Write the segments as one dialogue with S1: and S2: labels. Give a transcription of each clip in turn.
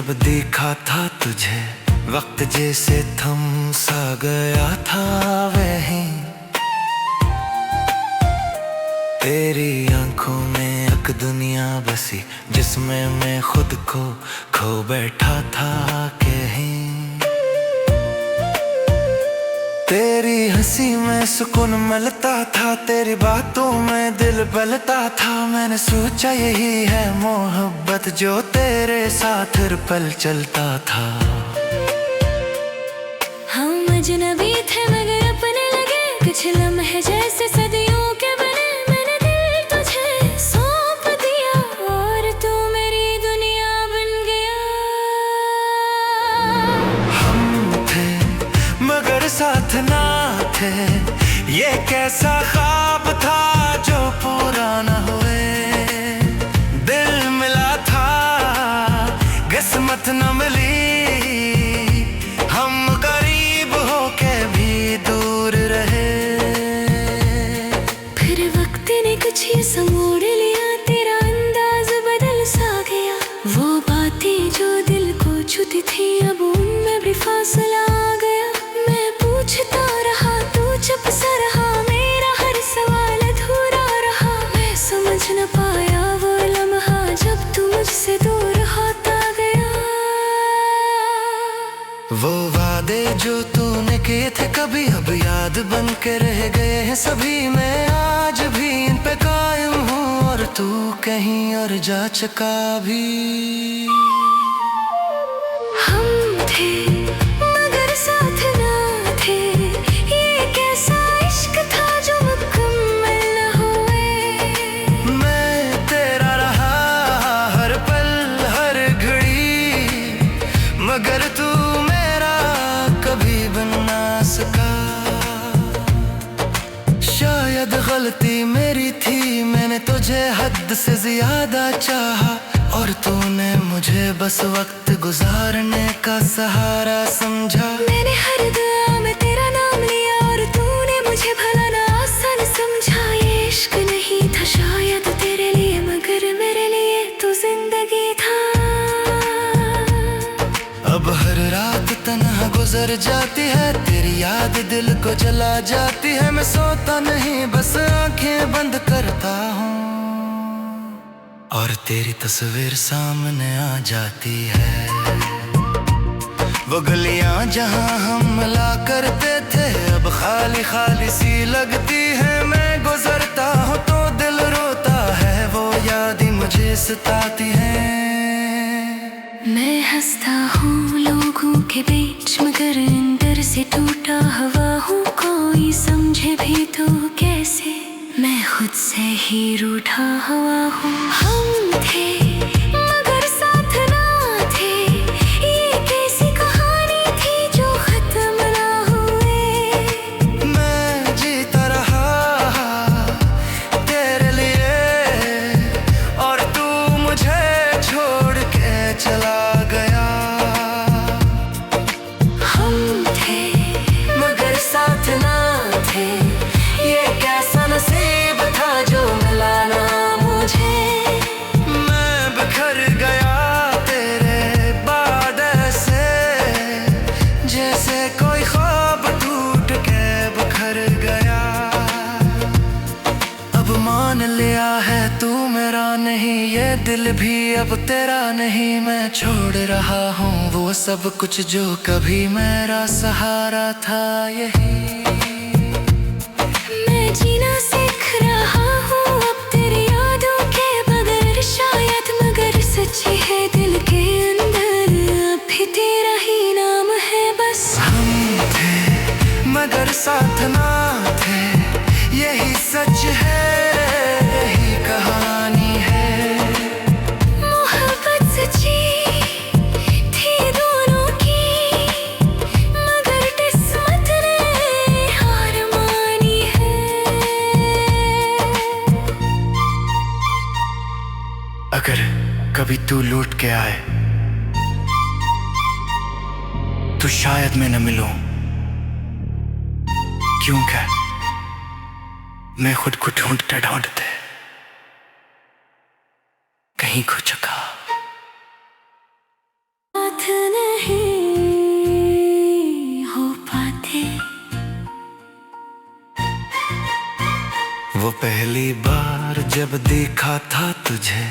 S1: जब देखा था तुझे, वक्त जैसे थम सा गया था वहीं। तेरी आंखों में एक दुनिया बसी, जिसमें मैं खुद को खो बैठा था कहीं। तेरी हंसी में सुकून मिलता था, तेरी बातों में दिल बलता था। मैंने सोचा यही है मोहब्बत, जो तेरे साथ हर पल चलता था।
S2: हम अजनबी थे मगर अपने लगे, कुछ लम्हे जैसे सदियों के बने। मैंने दिल तुझे सौंप दिया और तू मेरी दुनिया बन गया।
S1: हम थे मगर साथ ना थे, ये कैसा ख्वाब था जो पूरा न हुए। दिल मिला था किस्मत न मिली, हम करीब होके भी दूर रहे।
S2: फिर वक्त ने कुछ यूं मोड़ लिया, तेरा अंदाज बदल सा गया। वो बातें जो दिल को छूती थी, अब उनमें भी फासला आ गया। मैं पूछता रहा तू चुप सा रहा, मेरा हर सवाल अधूरा रहा। मैं समझ न पाया वो लम्हा जब तू मुझसे दूर होता गया।
S1: वो वादे जो तूने किए थे कभी, अब याद बन के रह गए हैं सभी। मैं आज भी इन पे कायम हूँ और तू कहीं और जा चुका भी।
S2: हम थे मगर साथ ना थे, ये कैसा इश्क था जो मुकम्मल न हुए।
S1: मैं तेरा रहा हर पल हर घड़ी, मगर तू मेरा कभी बन ना सका। शायद गलती मेरी थी, मैंने तुझे हद से ज्यादा चाहा, और तूने मुझे बस वक्त गुजारने का सहारा समझा।
S2: मैंने हर दुआ में तेरा नाम लिया और तूने मुझे भला ना आसान समझा। ये इश्क नहीं था शायद तेरे लिए, मगर मेरे लिए तू जिंदगी था।
S1: अब हर रात तन्हा गुजर जाती है, तेरी याद दिल को जला जाती है। मैं सोता नहीं बस आंखें बंद करता हूँ, और तेरी तस्वीर सामने आ जाती है। वो गलियां जहां हम मिला करते थे, अब खाली खाली सी लगती है। मैं गुजरता हूँ तो दिल रोता है, वो याद ही मुझे सताती है।
S2: मैं हंसता हूँ लोगों के बीच, मगर अंदर से टूटा हुआ हूँ। कोई समझे भी तो कैसे, मैं खुद से ही रूठा हुआ हूँ। हम थे मगर साथ ना थे, ये कैसी कहानी थी जो खत्म ना हुए।
S1: मैं जीता रहा तेरे लिए, और तू मुझे छोड़ के चला गया।
S2: हम थे मगर साथ ना थे, ये कैसा नसीब था जो मिला ना मुझे।
S1: मैं बिखर गया तेरे बाद ऐसे, जैसे कोई ख्वाब टूट के बिखर गया। अब मान लिया है तू मेरा नहीं, ये दिल भी अब तेरा नहीं। मैं छोड़ रहा हूँ वो सब कुछ जो कभी मेरा सहारा था। यही
S2: मैं जीना सीख रहा हूँ अब तेरी यादों के बगैर शायद, मगर सच्ची है दिल के अंदर अब भी तेरा ही नाम है बस।
S1: हम थे मगर साथ ना थे, यही सच है, यही कहानी है।
S2: मोहब्बत सच्ची थी दोनों की, मगर किस्मत ने हार मानी है।
S1: अगर कभी तू लौट के आए तो शायद मैं न मिलूं, क्योंकि मैं खुद को ढूंढते ढूंढते कहीं खो चुका। पहली बार जब देखा था तुझे,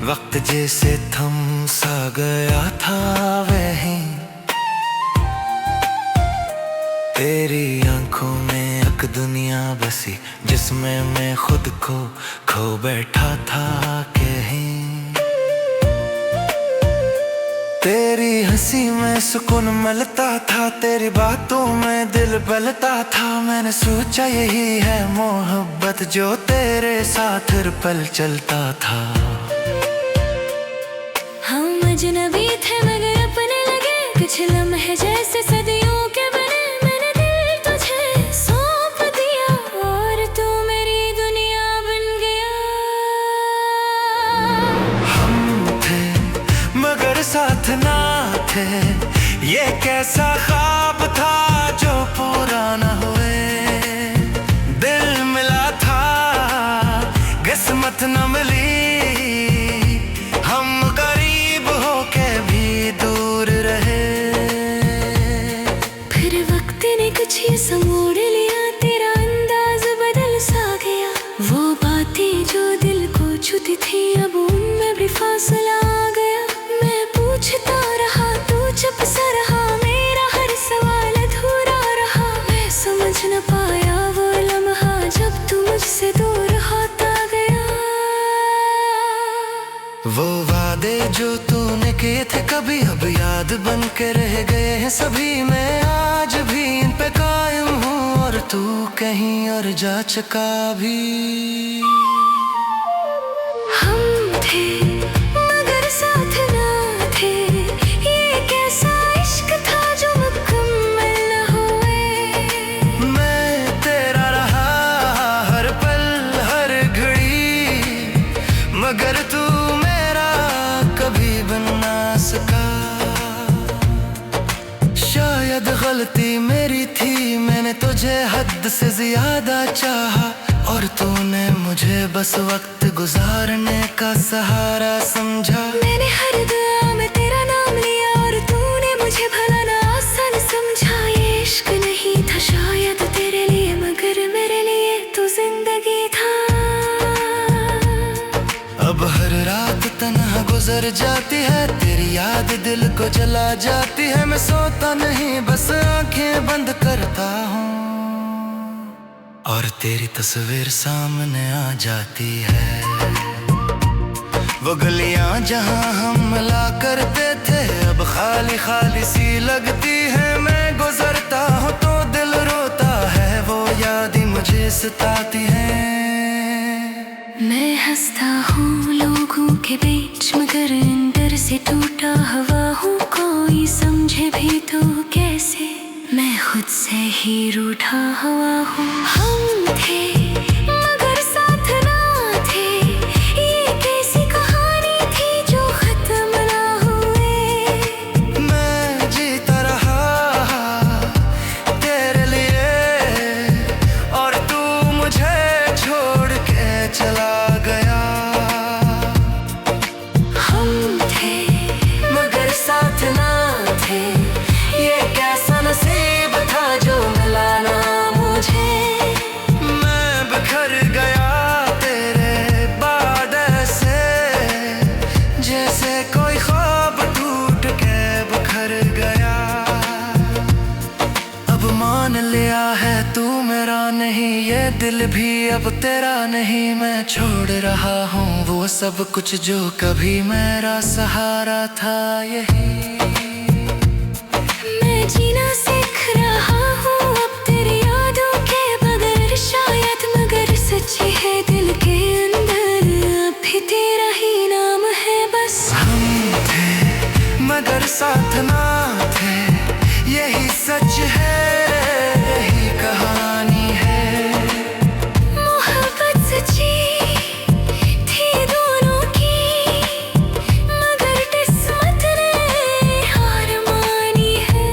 S1: वक्त जैसे थम सा गया था वहीं। तेरी आंखों में एक दुनिया बसी, जिसमें मैं खुद को खो बैठा था कहीं। तेरी हंसी में सुकून मिलता था, तेरी बातों में दिल बहलता था। मैंने सोचा यही है मोहब्बत, जो तेरे साथ हर पल चलता था।
S2: हम अजनबी थे मगर अपने लगे, कुछ लम्हे जैसे सदियों के बने। मैंने दिल तुझे सौंप दिया और तू मेरी दुनिया बन गया।
S1: हम थे मगर साथ ना थे, ये कैसा ख्वाब था जो पूरा न हुए। दिल मिला था किस्मत न मिली, हम करीब होके भी दूर रहे।
S2: फिर वक्त ने कुछ ये समोड़ लिया, तेरा अंदाज बदल सा गया। वो बातें जो दिल को छूती थी, अब उनमें भी फासला आ गया। मैं पूछता रहा, तू चुप सा रहा, मेरा हर सवाल अधूरा रहा। मैं समझ न पाया वो लम्हा जब तू मुझसे दूर होता गया।
S1: वो वादे जो तूने किए थे कभी, अब याद बन के रह गए हैं सभी। मैं आज भी इन पे कायम हूँ और तू कहीं और जा चुका भी।
S2: हम थे मगर साथ ना थे, ये कैसा इश्क था जो मुकम्मल न हुए।
S1: मैं तेरा रहा हर पल हर घड़ी, मगर तू मेरा कभी बन ना सका। शायद गलती मेरी थी, मैंने तुझे हद से ज्यादा चाहा, और तूने मुझे बस वक्त गुजारने का सहारा समझा।
S2: मैंने हर दुआ में तेरा नाम लिया और तूने मुझे भला ना आसान समझा। ये इश्क नहीं था शायद तेरे लिए, मगर मेरे लिए तू जिंदगी था।
S1: अब हर रात तन्हा गुजर जाती है, तेरी याद दिल को जला जाती है। मैं सोता नहीं, बस आंखें बंद करता हूँ और तेरी तस्वीर सामने आ जाती है। वो गलियां जहां हम मिला करते थे, अब खाली खाली सी लगती है। मैं गुजरता हूँ तो दिल रोता है, वो यादें मुझे सताती हैं।
S2: मैं हंसता हूँ लोगों के बीच, मगर अंदर से टूटा हुआ हूँ। कोई समझे भी तो कैसे, मैं खुद से ही रूठा हुआ हूँ। हम थे मगर साथ ना थे, ये कैसी कहानी थी जो खत्म ना हुए।
S1: मैं जीता रहा तेरे लिए और तू मुझे छोड़ के चला गया।
S2: हम थे
S1: मगर साथ ना थे, ये कैसा नसीब था जो मिला ना मुझे। मैं बिखर गया तेरे बाद से, जैसे कोई ख्वाब टूट के बिखर गया। अब मान लिया है तू मेरा नहीं, ये दिल भी अब तेरा नहीं। मैं छोड़ रहा हूँ वो सब कुछ जो कभी मेरा सहारा था। यही
S2: मैं जीना सीख रहा हूँ अब तेरी यादों के बगैर शायद, मगर सच्ची है दिल के अंदर अभी तेरा ही नाम है बस।
S1: हम थे मगर साथ ना थे, यही सच है, यही कहानी है।
S2: मोहब्बत सच्ची थी दोनों की, मगर किस्मत ने हार मानी है।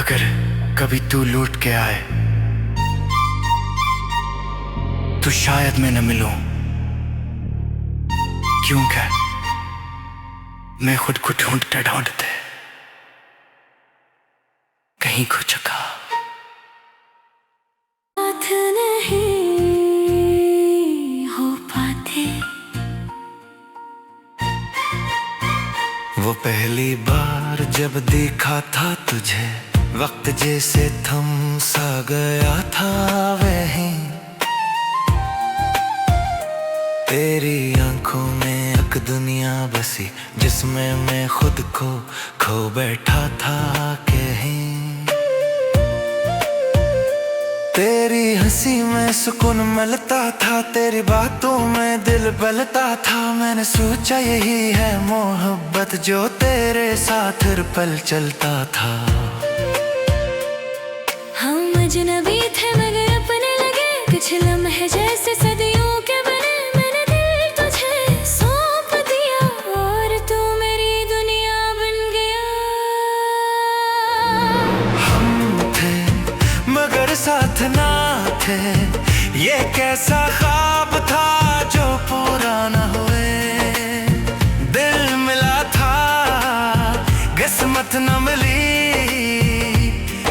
S1: अगर कभी तू लौट के आए तो शायद मैं न मिलूं, क्योंकि मैं खुद को ढूंढते ढूंढते कहीं खो चुका। वो पहली बार जब देखा था तुझे, वक्त जैसे थम सा गया था वहीं। तेरी आंखों में एक दुनिया बसी, जिसमें मैं खुद को खो बैठा था कहीं। तेरी हंसी में सुकून मिलता था, तेरी बातों में दिल बलता था। मैंने सोचा यही है मोहब्बत, जो तेरे साथ हर पल चलता था।
S2: हम अजनबी थे मगर अपने लगे, कुछ लम्हे जैसे सदियों के बने। मैंने दिल तुझे सौंप दिया और तू मेरी दुनिया बन गया।
S1: हम थे मगर साथ ना थे, ये कैसा ख्वाब था जो पूरा न हुए। दिल मिला था किस्मत न मिली,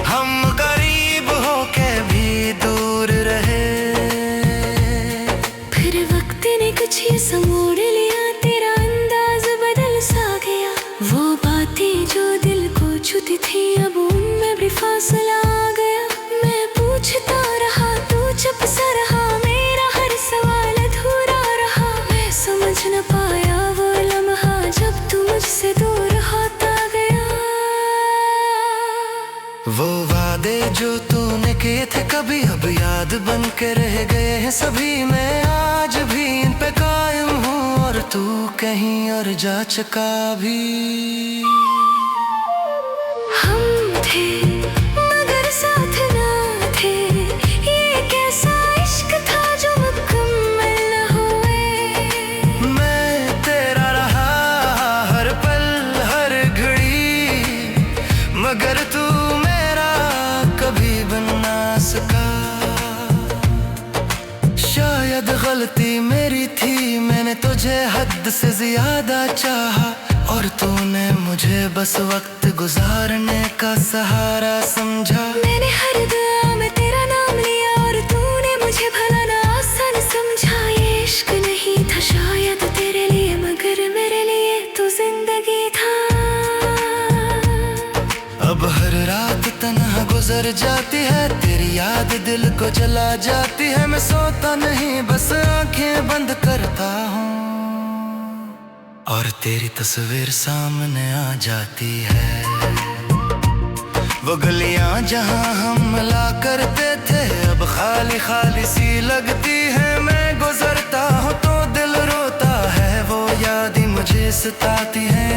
S1: हम करीब होके भी दूर रहे।
S2: फिर वक्त ने कुछ ये समोड़ लिया, तेरा अंदाज बदल सा गया। वो बातें जो दिल को छूती थी, अब उनमें भी फासला आ गया। मैं पूछता रहा, तू चुप सा रहा, मेरा हर सवाल अधूरा रहा। मैं समझ न पाया वो लम्हा जब तू मुझसे दूर होता गया।
S1: वो वादे जो तूने किए थे कभी, अब याद बन के रह गए हैं सभी। मैं आज भी इन पे कायम हूँ और तू कहीं और जा चुका भी।
S2: हम थे मगर साथ ना थे, ये कैसा इश्क था जो मुकम्मल न हुए।
S1: मैं तेरा रहा हर पल हर घड़ी, मगर तू मेरा कभी बन ना सका। शायद गलती मेरी थी, मैंने तुझे हद से ज्यादा चाहा, और तूने मुझे बस वक्त गुजारने का सहारा समझा।
S2: मैंने हर दुआ में तेरा नाम लिया और तूने मुझे भला ना आसान समझा। ये इश्क नहीं था शायद तेरे लिए, मगर मेरे लिए तू जिंदगी था।
S1: अब हर रात तन्हा गुजर जाती है, तेरी याद दिल को जला जाती है। मैं सोता नहीं, बस आंखें बंद करता हूँ और तेरी तस्वीर सामने आ जाती है। वो गलियां जहां हम मिला करते थे, अब खाली खाली सी लगती है। मैं गुजरता हूँ तो दिल रोता है, वो याद ही मुझे सताती है।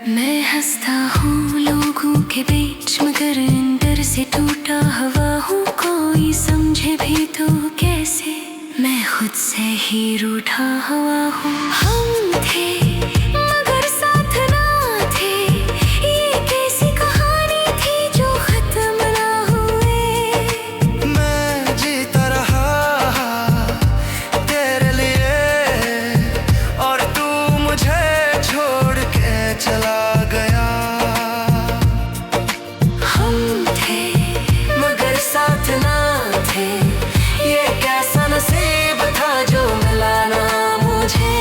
S2: मैं हंसता हूँ लोगों के बीच, मगर अंदर से टूटा हुआ हूँ। कोई समझे भी तो कैसे, मैं खुद से ही रूठा हुआ हूँ। हम थे मगर साथ ना थे, ये कैसी कहानी थी जो खत्म ना हुए।
S1: मैं जीता रहा तेरे लिए और तू मुझे छोड़ के चला गया।
S2: हम थे मगर साथ ना थे, ये कैसा नसीब था जो मिला ना मुझे।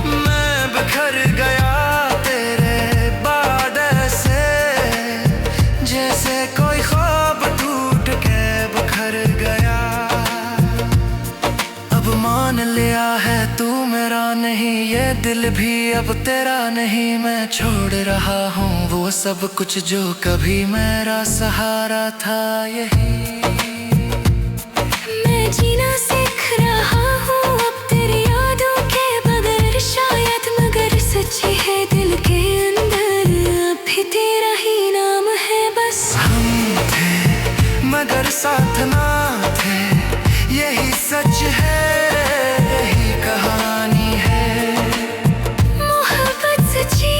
S1: मैं बिखर गया तेरे बाद से, जैसे कोई ख्वाब टूट के बिखर गया। अब मान लिया है तू मेरा नहीं, ये दिल भी अब तेरा नहीं। मैं छोड़ रहा हूँ वो सब कुछ जो कभी मेरा सहारा था। यही
S2: मैं जीना सीख रहा हूँ अब तेरी यादों के बगैर शायद, मगर सच्ची है दिल के अंदर अभी तेरा ही नाम है बस।
S1: हम थे मगर साथ ना थे, यही सच है, यही कहानी है।
S2: मोहब्बत सच्ची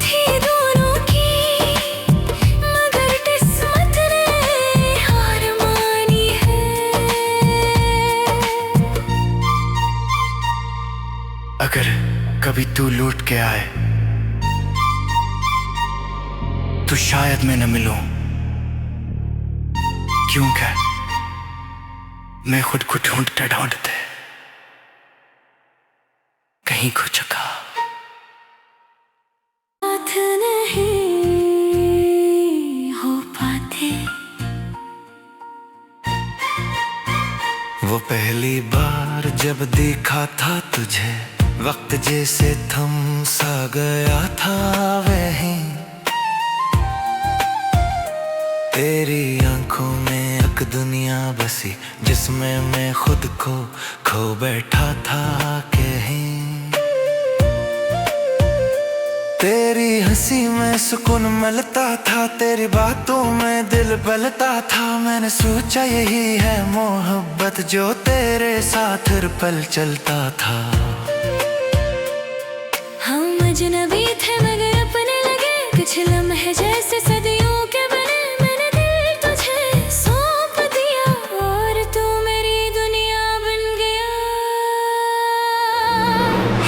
S2: थी दोनों की, मगर किस्मत ने हार मानी है।
S1: अगर कभी तू लौट के आए तो शायद मैं न मिलूं, क्योंकि मैं खुद को ढूंढते ढूंढते कहीं खो चुका। पहली बार जब देखा था तुझे, वक्त जैसे थम सा गया था वहीं। तेरी आंखों में एक दुनिया बसी, जिसमें मैं खुद को खो बैठा था कहीं। तेरी हंसी में सुकून मिलता था, तेरी बातों में दिल बलता था। मैंने सोचा यही है मोहब्बत, जो तेरे साथ हर पल चलता था।
S2: हम अजनबी थे मगर अपने लगे, कुछ लम्हे जैसे सदियों के बने। मैंने दिल तुझे सौंप दिया और तू मेरी दुनिया बन गया।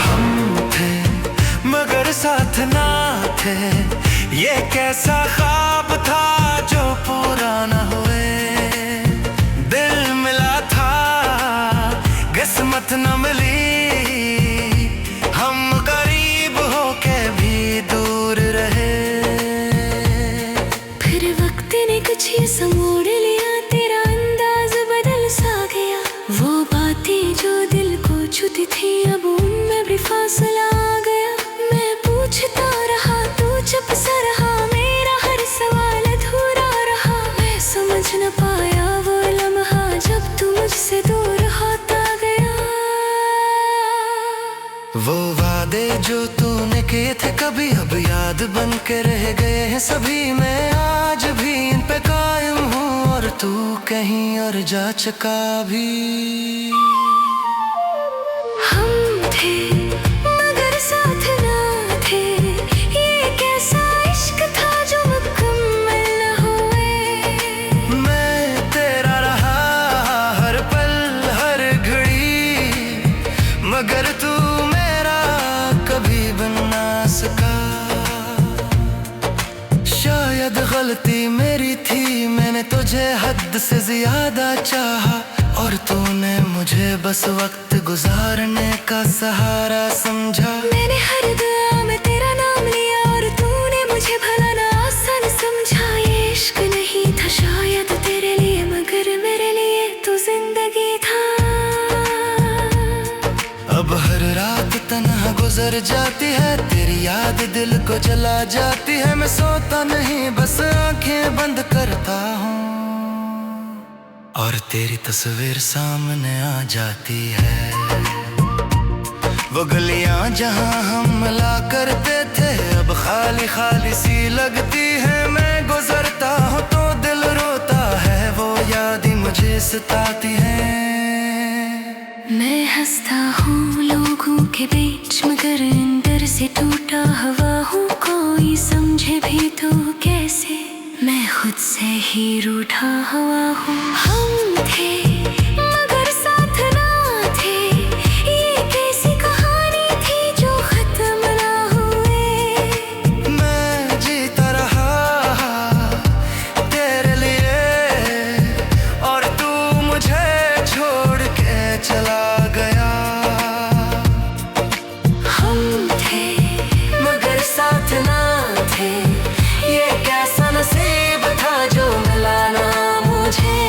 S1: हम थे मगर साथ ना थे, ये कैसा ख्वाब था जो पूरा न हुए। दिल मिला था किस्मत न मिली, हम करीब होके भी दूर रहे।
S2: फिर वक्त ने कुछ ये मोड़ लिया, तेरा अंदाज बदल सा गया। वो बातें जो दिल को छूती थी, अब उनमें भी फासला आ गया। मैं पूछता रहा तू चुप सा रहा, मेरा हर सवाल अधूरा रहा। मैं समझ न पाया वो लम्हा जब तू मुझसे दूर होता गया।
S1: वो वादे जो तूने किए थे कभी, अब याद बन के रह गए हैं सभी। मैं आज भी इन पे कायम हूँ और तू कहीं और जा चुका भी।
S2: हम थे मगर साथ ना थे, ये कैसा इश्क था जो मुकम्मल न हुए।
S1: मैं तेरा रहा हर पल हर घड़ी, मगर तू मेरा कभी बन ना सका। शायद गलती मेरी थी, मैंने तुझे हद से ज्यादा चाहा, और तूने मुझे बस वक्त गुजारने का सहारा समझा।
S2: मैंने हर दुआ में तेरा नाम लिया और तूने मुझे भला ना आसान समझा। ये इश्क नहीं था शायद तेरे लिए, मगर मेरे लिए तू जिंदगी था।
S1: अब हर रात तन्हा गुजर जाती है, तेरी याद दिल को जला जाती है। मैं सोता नहीं बस आंखें बंद करता हूँ, और तेरी तस्वीर सामने आ जाती है। वो गलियां जहां हम मिला करते थे, अब खाली खाली सी लगती है। मैं गुजरता हूँ तो दिल रोता है, वो याद ही मुझे सताती है।
S2: मैं हंसता हूँ लोगों के बीच, मगर अंदर से टूटा हुआ हूँ। कोई समझे भी तो कैसे, मैं खुद से ही रूठा हुआ हूँ। हम थे मगर साथ ना थे, ये कैसी कहानी थी जो खत्म ना हुए।
S1: मैं जीता रहा तेरे लिए, और तू मुझे छोड़ के चला गया।
S2: हम थे
S1: मगर साथ ना थे, ये कैसा नसीब था जो मिला ना मुझे।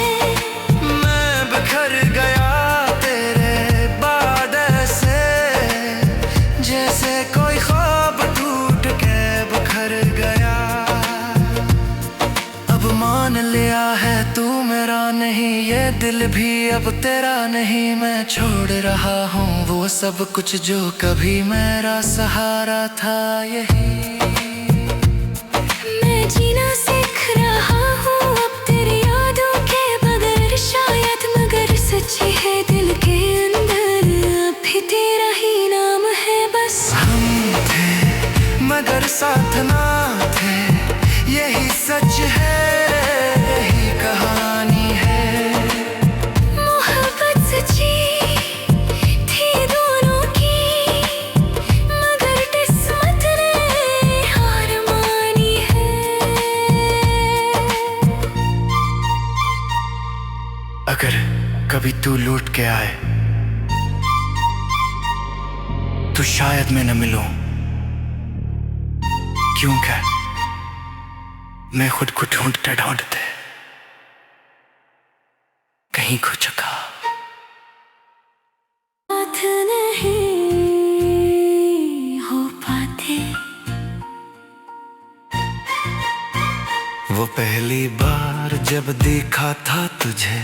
S1: मैं बिखर गया तेरे बाद से, जैसे कोई ख्वाब टूट के बिखर गया। अब मान लिया है तू मेरा नहीं, ये दिल भी अब तेरा नहीं। मैं छोड़ रहा हूँ वो सब कुछ जो कभी मेरा सहारा था। यही
S2: मैं जीना सीख रहा हूँ अब तेरी यादों के बगैर शायद, मगर सच्ची है दिल के अंदर अभी तेरा ही नाम है बस।
S1: हम थे मगर साथ ना थे, यही सच है, यही कहानी है।
S2: मोहब्बत सच्ची थी दोनों की, मगर किस्मत ने हार मानी है।
S1: अगर कभी तू लौट के आए तो शायद मैं न मिलूं, क्योंकि मैं खुद को ढूंढते ढूंढते कहीं खो चुका। पहली बार जब देखा था तुझे